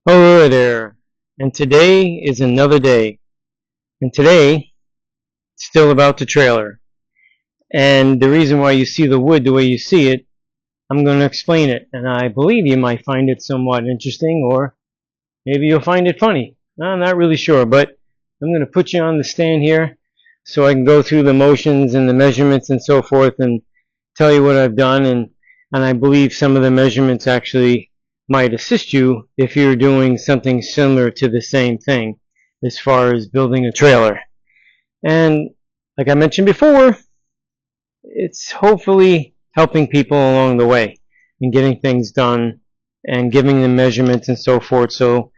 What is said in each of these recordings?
Hello there, and today is another day. And today, it's still about the trailer. And the reason why you see the wood the way you see it, I'm going to explain it. And I believe you might find it somewhat interesting, or maybe you'll find it funny. I'm not really sure, but I'm going to put you on the stand here so I can go through the motions and the measurements and so forth and tell you what I've done. And I believe some of the measurements actually might assist you if you're doing something similar to the same thing as far as building a trailer. And like I mentioned before, it's hopefully helping people along the way and getting things done and giving them measurements and so forth. So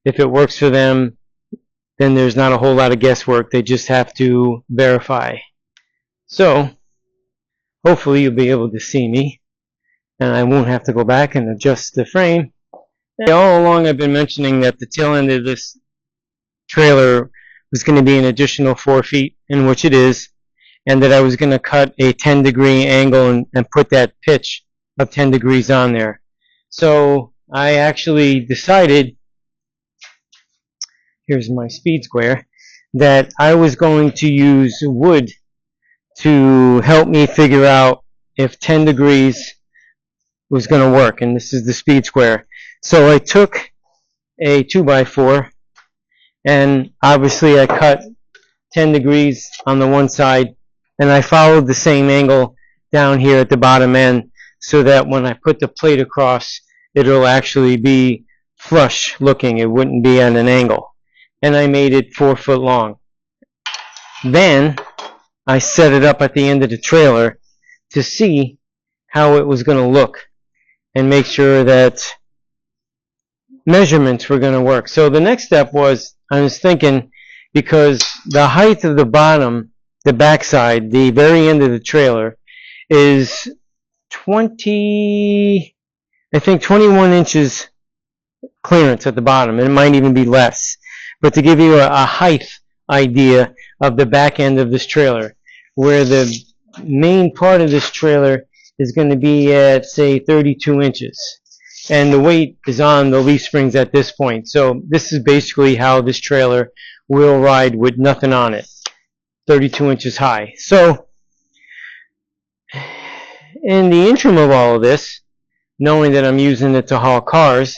if it works for them, then there's not a whole lot of guesswork. They just have to verify. So hopefully you'll be able to see me, and I won't have to go back and adjust the frame. And all along I've been mentioning that the tail end of this trailer was going to be an additional 4 feet, in which it is, and that I was going to cut a 10-degree angle and put that pitch of 10 degrees on there. So I actually decided, here's my speed square, that I was going to use wood to help me figure out if 10 degrees was going to work, and this is the speed square. So I took a 2x4, and obviously I cut 10 degrees on the one side, and I followed the same angle down here at the bottom end so that when I put the plate across, it'll actually be flush looking. It wouldn't be at an angle. And I made it 4 foot long. Then I set it up at the end of the trailer to see how it was going to look and make sure that measurements were going to work. So the next step was, I was thinking, because the height of the bottom, the backside, the very end of the trailer is 21 inches clearance at the bottom, and it might even be less. But to give you a height idea of the back end of this trailer, where the main part of this trailer is going to be at, say, 32 inches. And the weight is on the leaf springs at this point. So this is basically how this trailer will ride with nothing on it. 32 inches high. So in the interim of all of this, knowing that I'm using it to haul cars,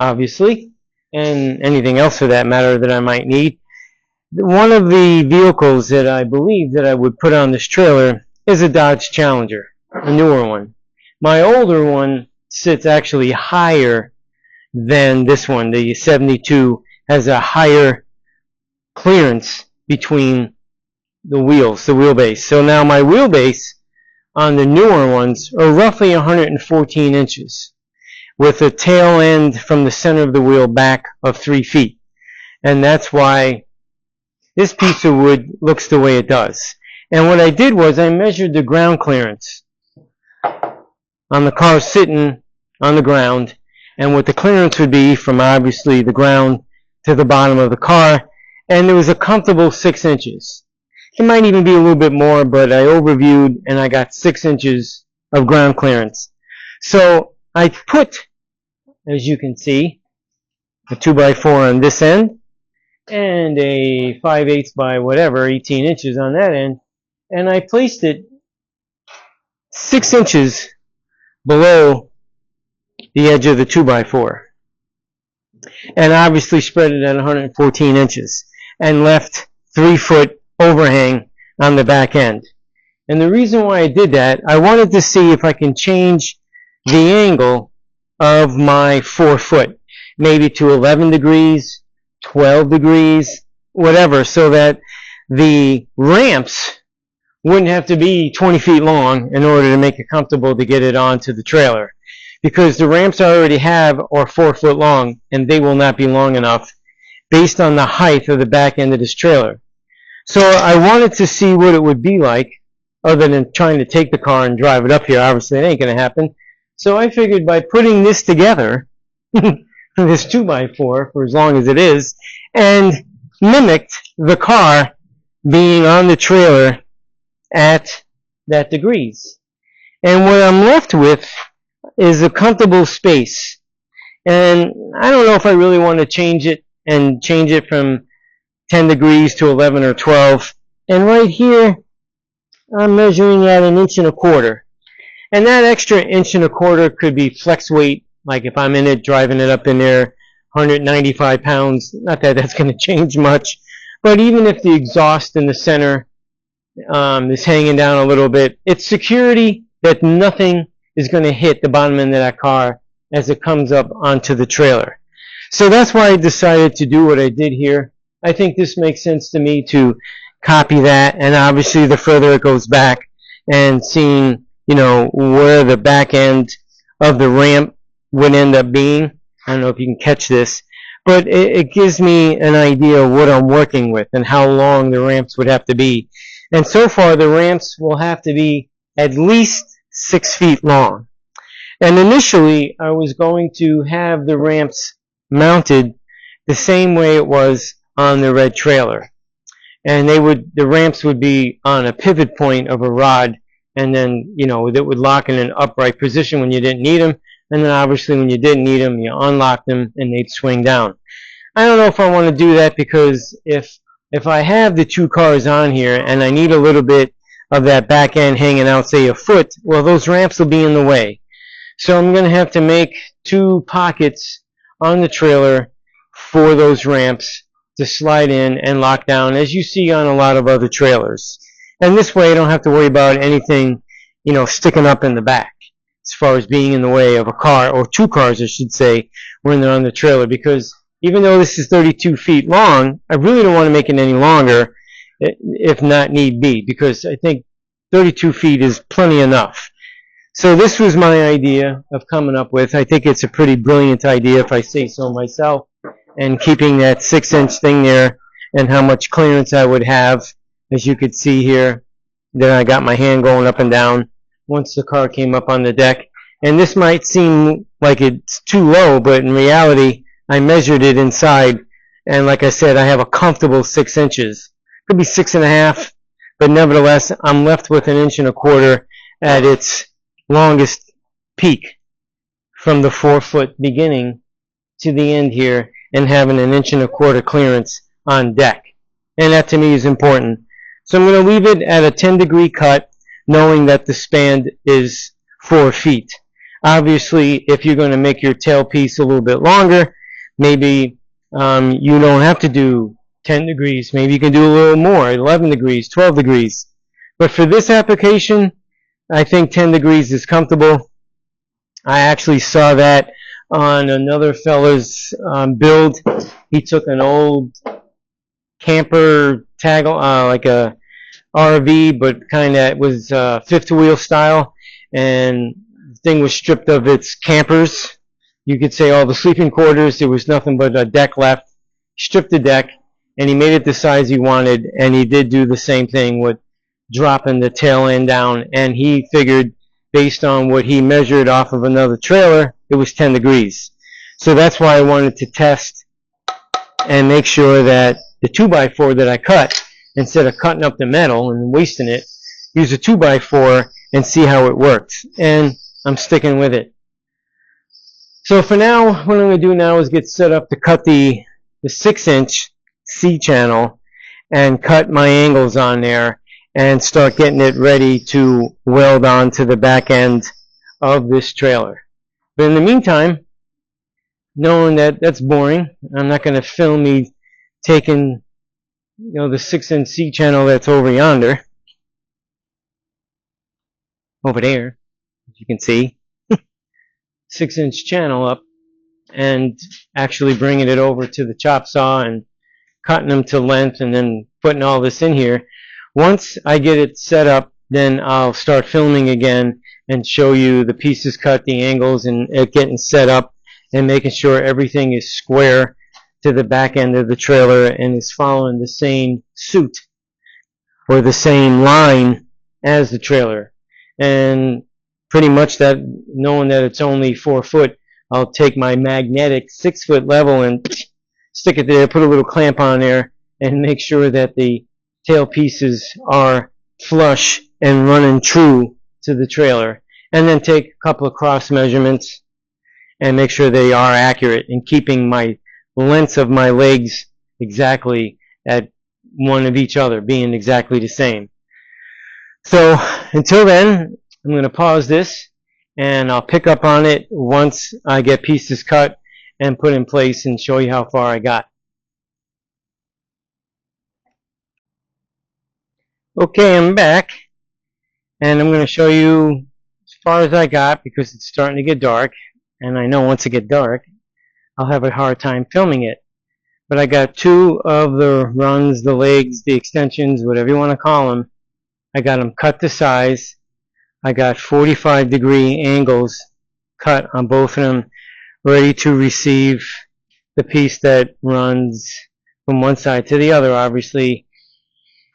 obviously, and anything else for that matter that I might need, one of the vehicles that I believe that I would put on this trailer is a Dodge Challenger, a newer one. My older one sits actually higher than this one. The 72 has a higher clearance between the wheels, the wheelbase. So now my wheelbase on the newer ones are roughly 114 inches with a tail end from the center of the wheel back of 3 feet. And that's why this piece of wood looks the way it does. And what I did was I measured the ground clearance on the car sitting on the ground, and what the clearance would be from obviously the ground to the bottom of the car, and there was a comfortable 6 inches. It might even be a little bit more, but I overviewed and I got 6 inches of ground clearance. So I put, as you can see, a 2x4 on this end and a 5/8 by whatever, 18 inches on that end, and I placed it 6 inches below the edge of the 2x4, and obviously spread it at 114 inches and left 3 foot overhang on the back end. And the reason why I did that, I wanted to see if I can change the angle of my 4 foot, maybe to 11 degrees, 12 degrees, whatever, so that the ramps wouldn't have to be 20 feet long in order to make it comfortable to get it onto the trailer. Because the ramps I already have are 4 foot long, and they will not be long enough based on the height of the back end of this trailer. So I wanted to see what it would be like, other than trying to take the car and drive it up here. Obviously, it ain't going to happen. So I figured by putting this together, this 2x4 for as long as it is, and mimicked the car being on the trailer at that degrees. And what I'm left with is a comfortable space. And I don't know if I really want to change it and change it from 10 degrees to 11 or 12. And right here, I'm measuring at 1.25 inches. And that extra 1.25 inches could be flex weight, like if I'm in it, driving it up in there, 195 pounds. Not that that's going to change much. But even if the exhaust in the center is hanging down a little bit, it's security that nothing is going to hit the bottom end of that car as it comes up onto the trailer. So that's why I decided to do what I did here. I think this makes sense to me to copy that, and obviously the further it goes back and seeing, you know, where the back end of the ramp would end up being. I don't know if you can catch this, but it gives me an idea of what I'm working with and how long the ramps would have to be. And so far the ramps will have to be at least 6 feet long. And initially I was going to have the ramps mounted the same way it was on the red trailer. And the ramps would be on a pivot point of a rod, and then, you know, it would lock in an upright position when you didn't need them, and then obviously when you didn't need them, you unlock them and they'd swing down. I don't know if I want to do that, because if I have the two cars on here and I need a little bit of that back end hanging out, say a foot, well, those ramps will be in the way. So I'm going to have to make 2 pockets on the trailer for those ramps to slide in and lock down, as you see on a lot of other trailers. And this way I don't have to worry about anything, you know, sticking up in the back as far as being in the way of a car, or 2 cars I should say, when they're on the trailer. Because even though this is 32 feet long, I really don't want to make it any longer if not need be, because I think 32 feet is plenty enough. So this was my idea of coming up with. I think it's a pretty brilliant idea, if I say so myself, and keeping that 6-inch thing there, and how much clearance I would have, as you could see here. Then I got my hand going up and down once the car came up on the deck. And this might seem like it's too low, but in reality I measured it inside, and like I said, I have a comfortable 6 inches. Could be 6.5, but nevertheless I'm left with 1.25 inches at its longest peak, from the 4-foot beginning to the end here, and having 1.25 inches clearance on deck. And that to me is important. So I'm going to leave it at a 10-degree cut, knowing that the span is 4 feet. Obviously, if you're going to make your tailpiece a little bit longer, maybe you don't have to do 10 degrees. Maybe you can do a little more, 11 degrees, 12 degrees. But for this application, I think 10 degrees is comfortable. I actually saw that on another fella's build. He took an old camper tag, like a RV, but kind of was fifth wheel style, and the thing was stripped of its campers. You could say all the sleeping quarters. There was nothing but a deck left. Stripped the deck, and he made it the size he wanted, and he did do the same thing with dropping the tail end down, and he figured, based on what he measured off of another trailer, it was 10 degrees. So that's why I wanted to test and make sure that the 2x4 that I cut, instead of cutting up the metal and wasting it, use a 2x4 and see how it works. And I'm sticking with it. So for now, what I'm going to do now is get set up to cut the 6-inch C-channel and cut my angles on there, and start getting it ready to weld onto the back end of this trailer. But in the meantime, knowing that that's boring, I'm not going to film me taking, you know, the 6-inch C-channel that's over yonder, over there, as you can see, 6-inch channel up, and actually bringing it over to the chop saw and cutting them to length, and then putting all this in here. Once I get it set up, then I'll start filming again and show you the pieces cut, the angles, and it getting set up, and making sure everything is square to the back end of the trailer and is following the same suit or the same line as the trailer. And pretty much that, knowing that it's only 4 foot, I'll take my magnetic 6-foot level and stick it there, put a little clamp on there, and make sure that the tail pieces are flush and running true to the trailer. And then take a couple of cross measurements and make sure they are accurate and keeping my lengths of my legs exactly at one of each other, being exactly the same. So until then, I'm going to pause this and I'll pick up on it once I get pieces cut and put in place and show you how far I got. Okay, I'm back and I'm going to show you as far as I got because it's starting to get dark, and I know once it gets dark I'll have a hard time filming it. But I got two of the runs, the legs, the extensions, whatever you want to call them. I got them cut to size. I got 45-degree angles cut on both of them, ready to receive the piece that runs from one side to the other, obviously.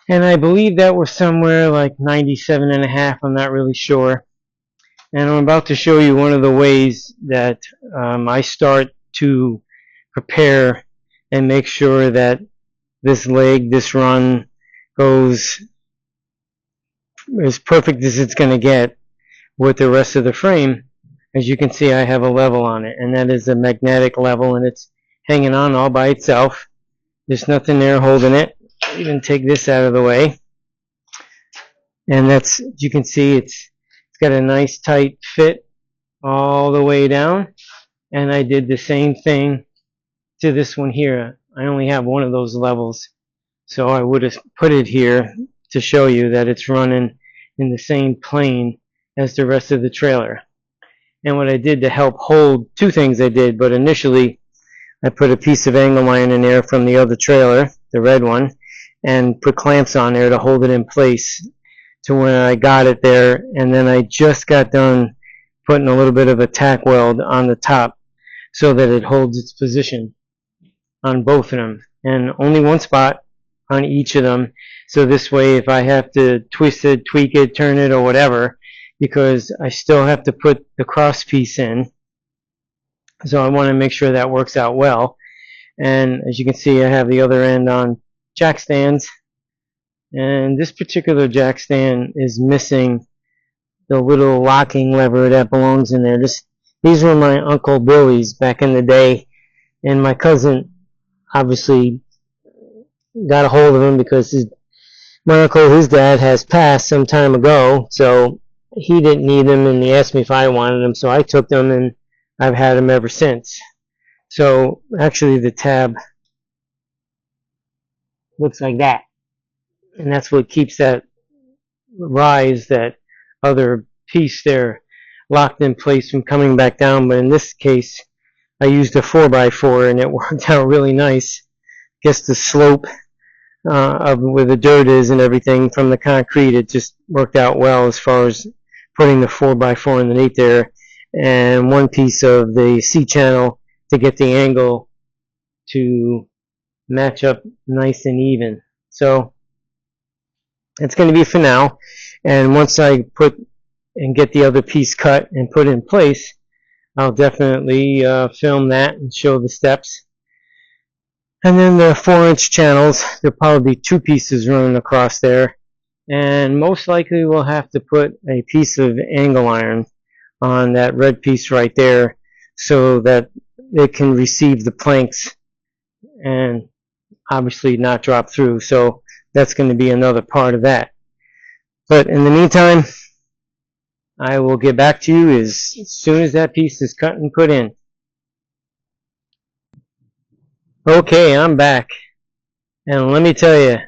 And I believe that was somewhere like 97.5, I'm not really sure. And I'm about to show you one of the ways that I start to prepare and make sure that this leg, this run, goes as perfect as it's going to get with the rest of the frame. As you can see, I have a level on it, and that is a magnetic level, and it's hanging on all by itself. There's nothing there holding it. Even take this out of the way, and that's, as you can see, it's got a nice tight fit all the way down. And I did the same thing to this one here. I only have one of those levels, so I would have put it here to show you that it's running in the same plane as the rest of the trailer. And what I did to help hold, two things I did, but initially I put a piece of angle iron in there from the other trailer, the red one, and put clamps on there to hold it in place to when I got it there. And then I just got done putting a little bit of a tack weld on the top so that it holds its position on both of them, and only one spot on each of them. So this way, if I have to twist it, tweak it, turn it, or whatever, because I still have to put the cross piece in, so I want to make sure that works out well. And as you can see, I have the other end on jack stands, and this particular jack stand is missing the little locking lever that belongs in there. These were my Uncle Billy's back in the day, and my cousin obviously got a hold of them because my uncle, his dad, has passed some time ago, so he didn't need them, and he asked me if I wanted them, so I took them, and I've had them ever since. So actually the tab looks like that, and that's what keeps that rise, that other piece there, locked in place from coming back down. But in this case I used a 4x4 and it worked out really nice. Guess the slope of where the dirt is and everything from the concrete, it just worked out well as far as putting the 4x4 underneath there, and one piece of the C-channel to get the angle to match up nice and even. So it's going to be for now, and once I put and get the other piece cut and put in place, I'll definitely film that and show the steps. And then the 4-inch channels, there'll probably be two pieces running across there, and most likely we'll have to put a piece of angle iron on that red piece right there so that it can receive the planks and obviously not drop through. So that's going to be another part of that. But in the meantime, I will get back to you as soon as that piece is cut and put in. Okay, I'm back. And let me tell you,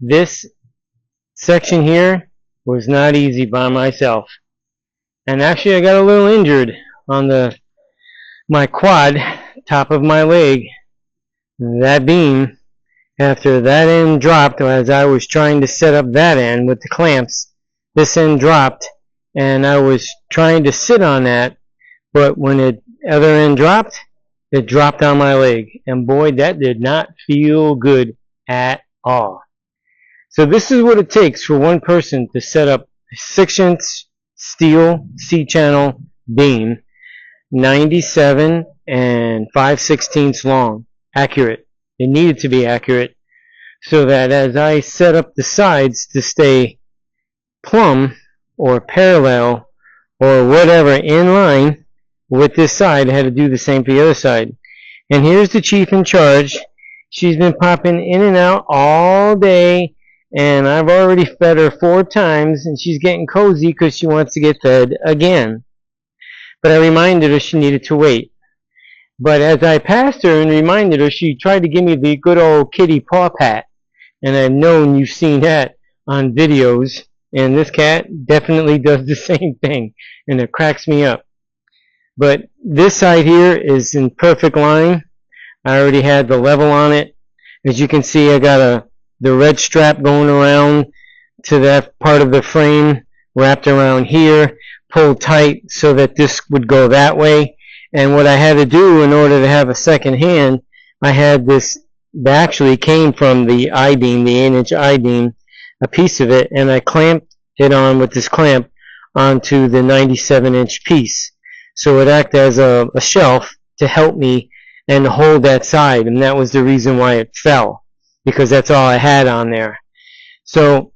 this section here was not easy by myself. And actually I got a little injured on my quad, top of my leg. That beam, after that end dropped, as I was trying to set up that end with the clamps, this end dropped, and I was trying to sit on that, but when the other end dropped, it dropped on my leg, and boy, that did not feel good at all. So this is what it takes for one person to set up a 6-inch steel C-channel beam, 97 and 5/16 long, accurate. It needed to be accurate, so that as I set up the sides to stay plumb or parallel or whatever in line, with this side. I had to do the same for the other side. And here's the chief in charge. She's been popping in and out all day, and I've already fed her 4 times, and she's getting cozy because she wants to get fed again. But I reminded her she needed to wait. But as I passed her and reminded her, she tried to give me the good old kitty paw pat. And I've known you've seen that on videos. And this cat definitely does the same thing. And it cracks me up. But this side here is in perfect line. I already had the level on it. As you can see, I got the red strap going around to that part of the frame, wrapped around here, pulled tight so that this would go that way. And what I had to do in order to have a second hand, I had this that actually came from the I-beam, the 8-inch I-beam, a piece of it, and I clamped it on with this clamp onto the 97-inch piece. So it acted as a shelf to help me and hold that side, and that was the reason why it fell, because that's all I had on there. So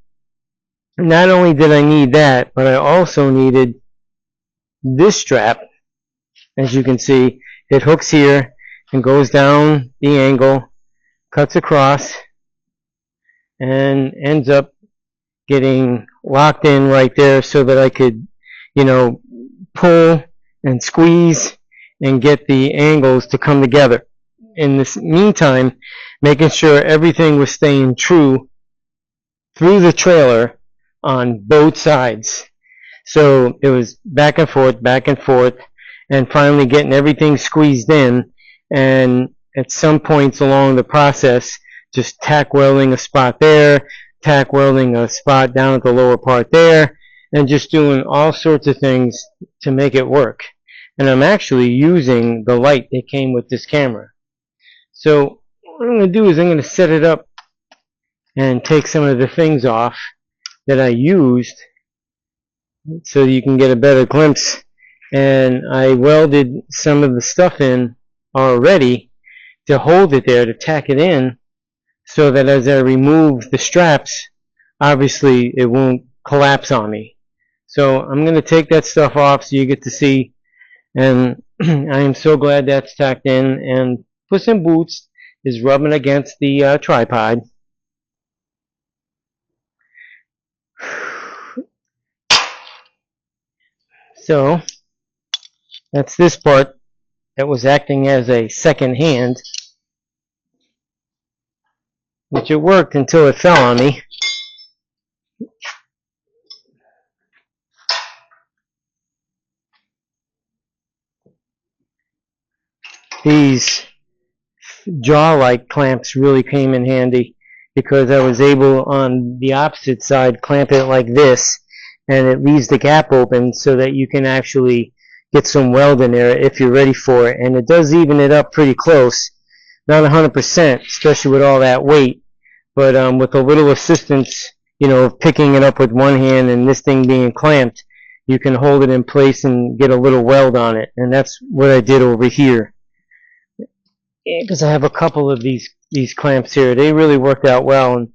not only did I need that, but I also needed this strap. As you can see, it hooks here and goes down the angle, cuts across, and ends up getting locked in right there so that I could, pull and squeeze and get the angles to come together. In this meantime, making sure everything was staying true through the trailer on both sides. So it was back and forth, and finally getting everything squeezed in, and at some points along the process, just tack welding a spot there, tack welding a spot down at the lower part there, and just doing all sorts of things to make it work. And I'm actually using the light that came with this camera. So what I'm going to do is I'm going to set it up and take some of the things off that I used so you can get a better glimpse. And I welded some of the stuff in already to hold it there, to tack it in, so that as I remove the straps, obviously it won't collapse on me. So I'm going to take that stuff off so you get to see, and I am so glad that's tacked in, and Puss in Boots is rubbing against the tripod. So that's this part that was acting as a second hand, which it worked until it fell on me. These jaw-like clamps really came in handy because I was able on the opposite side clamp it like this, and it leaves the gap open so that you can actually get some weld in there if you're ready for it. And it does even it up pretty close. Not 100%, especially with all that weight, but with a little assistance, of picking it up with one hand and this thing being clamped, you can hold it in place and get a little weld on it. And that's what I did over here. Because I have a couple of these clamps here. They really worked out well. And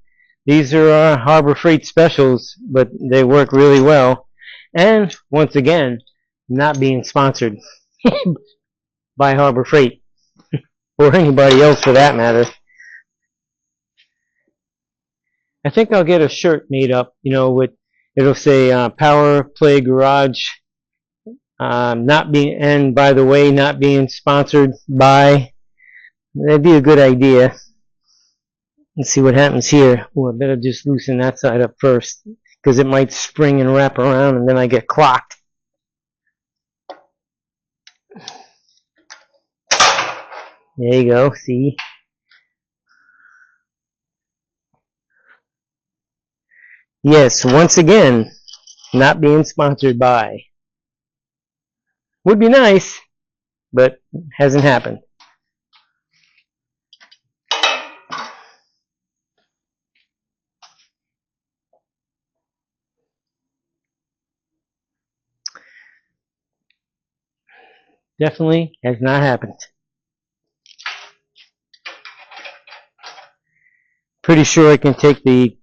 these are Harbor Freight specials, but they work really well. And once again, not being sponsored by Harbor Freight or anybody else for that matter. I think I'll get a shirt made up, with it'll say Power Play Garage, and by the way, not being sponsored by. That'd be a good idea. Let's see what happens here. Oh, I better just loosen that side up first, because it might spring and wrap around and then I get clocked. There you go, see? Yes, once again, not being sponsored by. Would be nice, but hasn't happened. Definitely has not happened. Pretty sure I can take the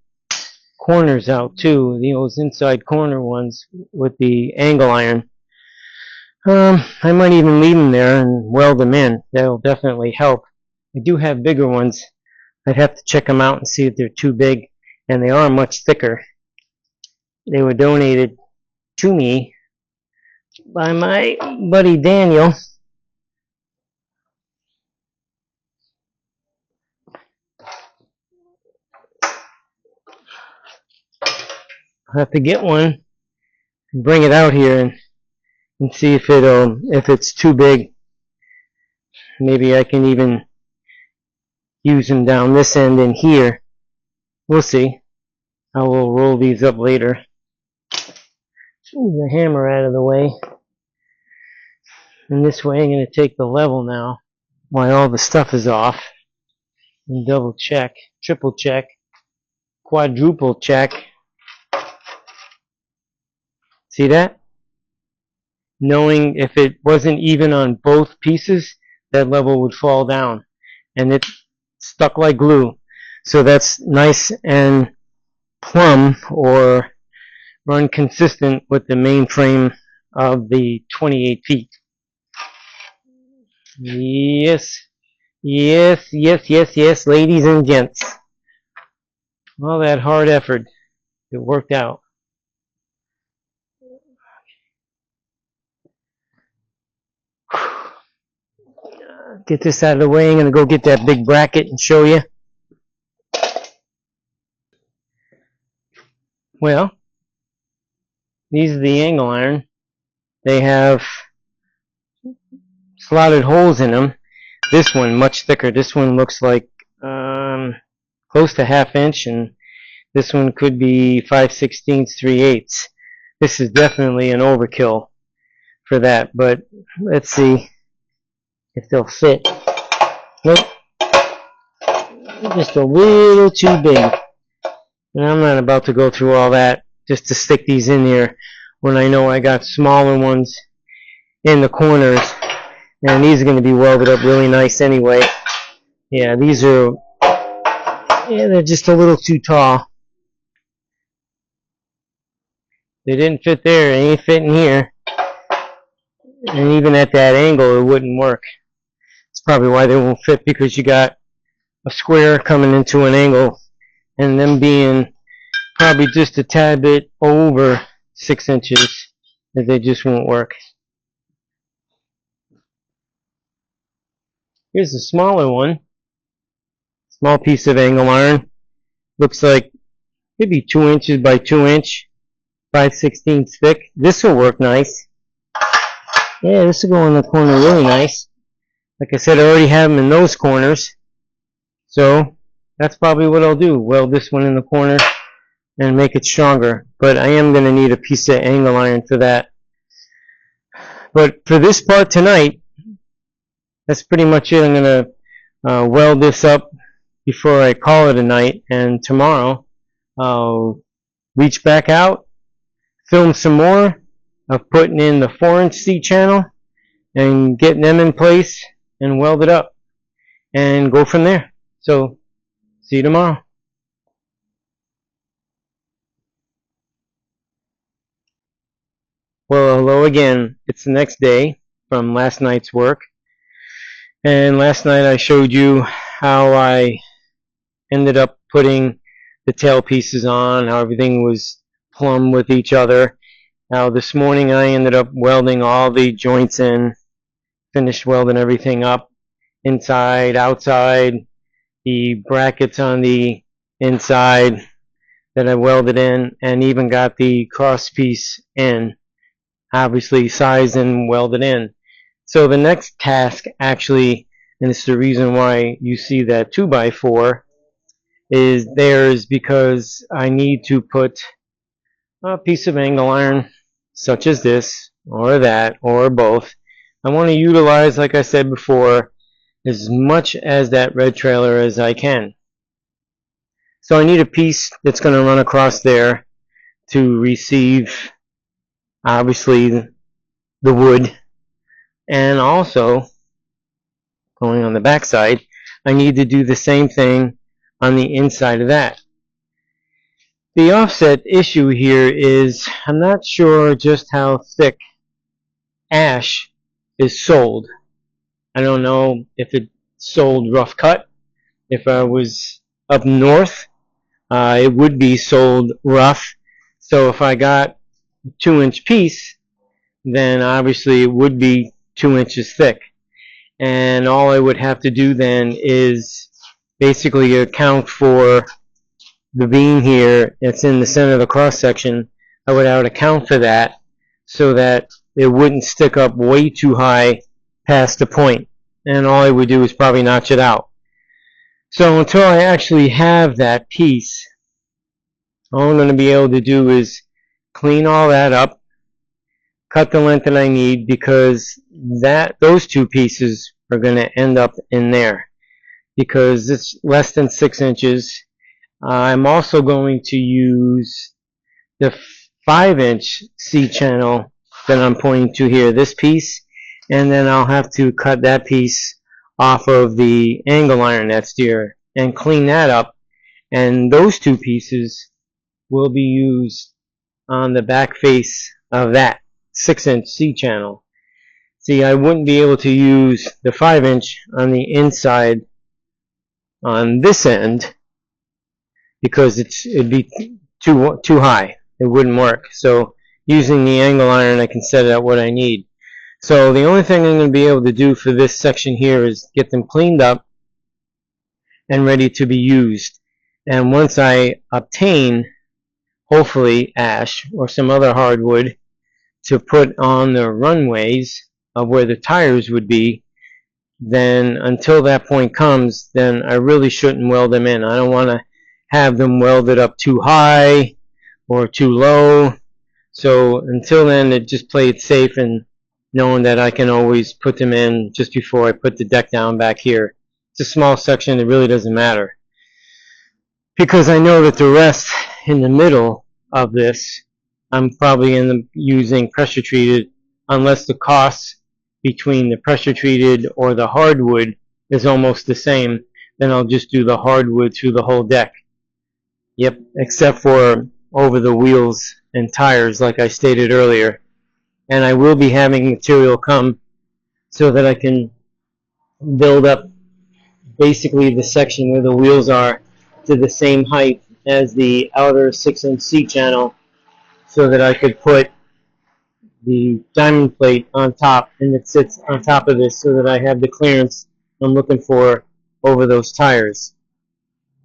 corners out too, those inside corner ones with the angle iron. I might even leave them there and weld them in. That'll definitely help. I do have bigger ones. I'd have to check them out and see if they're too big, and they are much thicker. They were donated to me by my buddy Daniel. I'll have to get one and bring it out here and see if it's too big. Maybe I can even use them down this end and here. We'll see. I will roll these up later. Move the hammer out of the way. And this way I'm going to take the level now while all the stuff is off. And double check, triple check, quadruple check. See that? Knowing if it wasn't even on both pieces, that level would fall down. And it's stuck like glue. So that's nice and plumb or run consistent with the main frame of the 28 feet. Yes, yes, yes, yes, yes, ladies and gents. All that hard effort, it worked out. Get this out of the way. I'm going to go get that big bracket and show you. Well, these are the angle iron. They have slotted holes in them. This one much thicker. This one looks like close to 1/2 inch, and this one could be 5/16, 3/8. This is definitely an overkill for that, but let's see if they'll fit. Nope. Just a little too big. And I'm not about to go through all that just to stick these in here when I know I got smaller ones in the corners. And these are going to be welded up really nice anyway. Yeah, these are, they're just a little too tall. They didn't fit there, they ain't fitting here. And even at that angle, it wouldn't work. It's probably why they won't fit, because you got a square coming into an angle, and them being probably just a tad bit over 6 inches, that they just won't work. Here's a smaller one. Small piece of angle iron. Looks like maybe 2 inches by 2 inch, 5/16 thick. This will work nice. Yeah, this will go in the corner really nice. Like I said, I already have them in those corners. So that's probably what I'll do. Weld this one in the corner and make it stronger. But I am going to need a piece of angle iron for that. But for this part tonight, that's pretty much it. I'm going to weld this up before I call it a night. And tomorrow, I'll reach back out, film some more of putting in the 4-inch C-channel and getting them in place and weld it up and go from there. So, see you tomorrow. Well, hello again. It's the next day from last night's work. And last night I showed you how I ended up putting the tail pieces on, how everything was plumb with each other. Now this morning I ended up welding all the joints in, finished welding everything up, inside, outside, the brackets on the inside that I welded in, and even got the cross piece in, obviously sized and welded in. So the next task actually, and it's the reason why you see that 2x4 is there, is because I need to put a piece of angle iron such as this or that or both. I want to utilize, like I said before, as much as that red trailer as I can. So I need a piece that's going to run across there to receive, obviously, the wood. And also, going on the back side, I need to do the same thing on the inside of that. The offset issue here is I'm not sure just how thick ash is sold. I don't know if it's sold rough cut. If I was up north, it would be sold rough. So if I got a 2-inch piece, then obviously it would be 2 inches thick. And all I would have to do then is basically account for the beam here that's in the center of the cross section. I would account for that so that it wouldn't stick up way too high past the point. And all I would do is probably notch it out. So until I actually have that piece, all I'm going to be able to do is clean all that up, cut the length that I need, because those two pieces are going to end up in there because it's less than 6 inches. I'm also going to use the 5-inch C-channel that I'm pointing to here, this piece, and then I'll have to cut that piece off of the angle iron that's there and clean that up, and those two pieces will be used on the back face of that 6-inch C-channel. See, I wouldn't be able to use the 5-inch on the inside on this end because it'd be too high. It wouldn't work. So using the angle iron, I can set it at what I need. So the only thing I'm going to be able to do for this section here is get them cleaned up and ready to be used. And once I obtain, hopefully, ash or some other hardwood to put on the runways of where the tires would be, then until that point comes, then I really shouldn't weld them in. I don't want to have them welded up too high or too low. So until then, it just play it safe and knowing that I can always put them in just before I put the deck down back here. It's a small section, it really doesn't matter. Because I know that the rest in the middle of this, I'm probably using pressure treated, unless the cost between the pressure treated or the hardwood is almost the same, then I'll just do the hardwood through the whole deck. Yep, except for over the wheels and tires like I stated earlier. And I will be having material come so that I can build up basically the section where the wheels are to the same height as the outer 6-inch C-channel so that I could put the diamond plate on top, and it sits on top of this so that I have the clearance I'm looking for over those tires.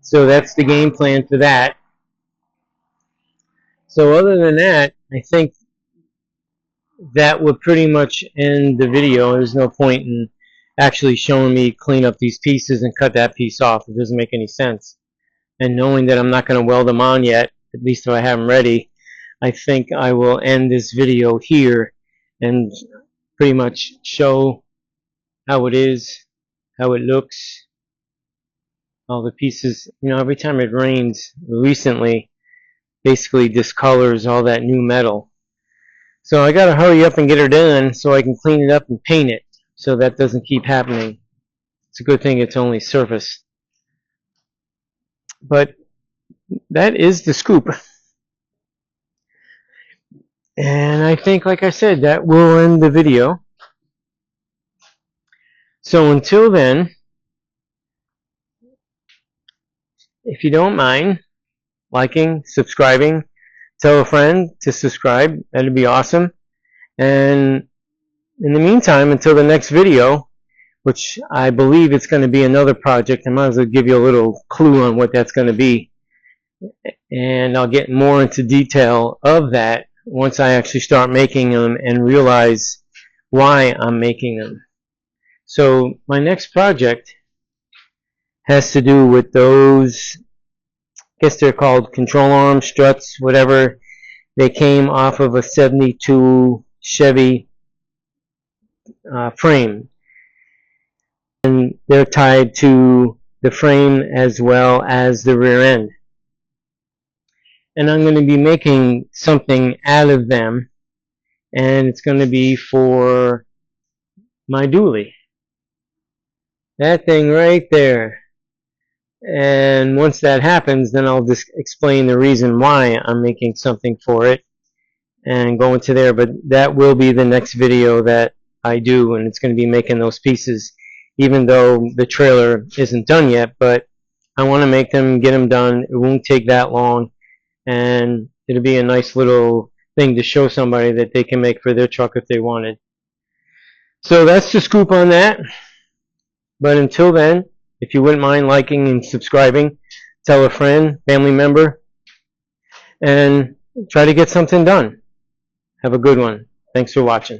So that's the game plan for that. So other than that, I think that would pretty much end the video. There's no point in actually showing me clean up these pieces and cut that piece off. It doesn't make any sense. And knowing that I'm not going to weld them on yet, at least if I have them ready, I think I will end this video here and pretty much show how it is, how it looks, all the pieces. You know, every time it rains recently, basically discolors all that new metal. So I gotta hurry up and get her done so I can clean it up and paint it so that doesn't keep happening. It's a good thing it's only surface. But that is the scoop. And I think, like I said, that will end the video. So until then, if you don't mind liking, subscribing, tell a friend to subscribe. That'd be awesome. And in the meantime, until the next video, which I believe it's going to be another project, I might as well give you a little clue on what that's going to be. And I'll get more into detail of that once I actually start making them and realize why I'm making them. So my next project has to do with those, I guess they're called control arm struts, whatever. They came off of a 72 Chevy frame. And they're tied to the frame as well as the rear end. And I'm going to be making something out of them, and it's going to be for my dually. That thing right there. And once that happens, then I'll just explain the reason why I'm making something for it. and go into there, but that will be the next video that I do, and it's going to be making those pieces, even though the trailer isn't done yet. But I want to make them, get them done. It won't take that long, and it'll be a nice little thing to show somebody that they can make for their truck if they wanted. So that's the scoop on that. But until then, if you wouldn't mind liking and subscribing, tell a friend, family member, and try to get something done. Have a good one. Thanks for watching.